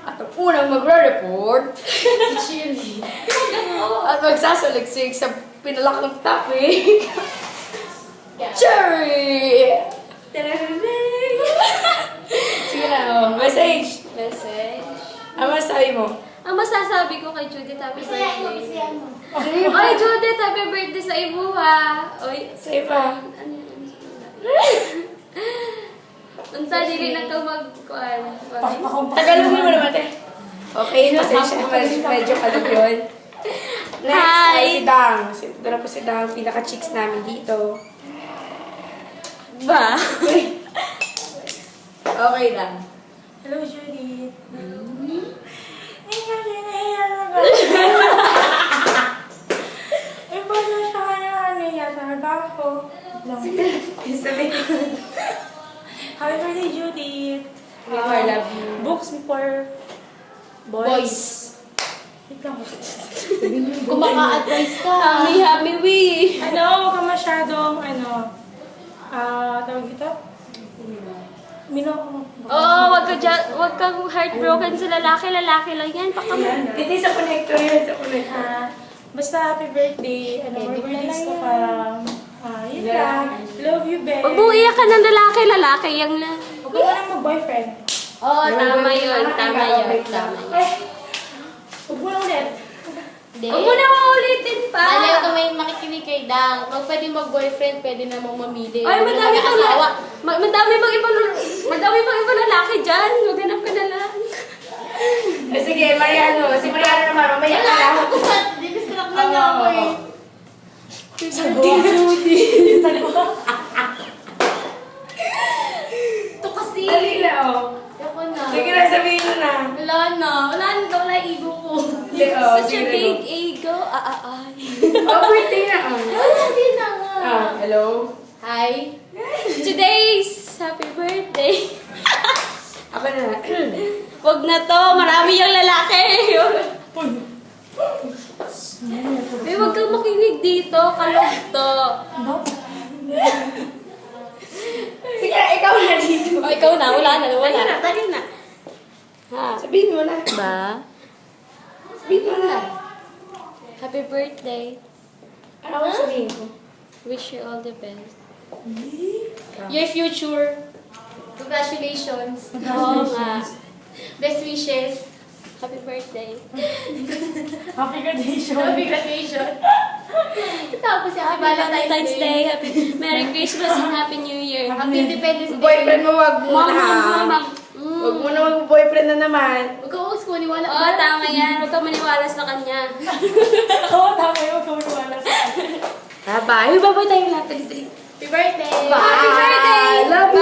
At ang unang magre-report, si Chili. At magsasaliksik sa pinalakang topic. Cherry! Sige na, message. Ano masasabi mo? Ang masasabi ko kay Judith, happy birthday. Sige pa. Oy, Judith, happy birthday sa ibo ha. Oy, Sige pa. unsa dili na ka magkuan. Tagalogin mo naman, te. Okay, pasensya. Medyo kalog yun. Next, Hi! si Dang. Ito na po si Dang, pinaka-chicks namin dito. Ba? Okay, Dang. Hello, Judith. Eh, basta siya kanya talaga ako. Sabihin ko. Happy birthday, Judith. I love you. Books before Boys. Wait lang. Kung maka-advise ka. Hami, we. Huwag ka masyadong, tawag ito? Oo, wag kang heartbroken sa lalaki. Lalaki lang yan. Hindi sa connector yun, sa connector. Basta happy birthday. More birthdays to come. Yun lang. Love you, Ben. Huwag mong iyak ka ng lalaki. Lalaki yang na. Huwag ka na mag-boyfriend. Oo, tama yun. Tama yun. Huwag mo na ulit. Huwag mo na maulitin pa. Alayo ka may makikinig kay Dang. Huwag pwede mag-boyfriend, pwede namang mamili. Ay, madami pang asawa. madami pang ibang lalaki dyan. Maghanap ka na lang. Sige, Mariano. Si Mariano naman, mamaya ka lang. Didistract na niya ako eh. Ito kasi. Dali na, oh. Ako na. Sige na, sabihin mo na. Wala na. Wala na daw na ego ko. Hindi, oh. Such a Sige big na. ego. Oh, birthday na, oh. Hindi na nga. Hello? Hi. Today's happy birthday. Ako na. Wag na to. Marami yung lalaki. Eh, wag kang makinig dito. Kalog to. Sige na, ikaw na dito. O, ikaw na. Wala na. Tagi na. Ha? Sabihin mo na. Ba? Sabihin mo na. Happy birthday. Ano ako sabihin ko? Wish you all the best. Your future. Congratulations. Oo nga. Best wishes. Happy birthday. Happy graduation. Happy graduation. Tapos yung Happy Valentine's Day. Happy Merry Christmas and Happy New Year. Happy Independence Day. Boyfriend mo, wag mo na. Mama. Wag mo na mag-boyfriend na naman. Huwag ka uus ko, niwala Oo, tama yan. Huwag kang maniwala sa kanya. Oo, tama yun. Huwag ka maniwala sa akin. Bye-bye. Bye-bye tayo lahat. Happy birthday. Bye. Happy birthday! Love you.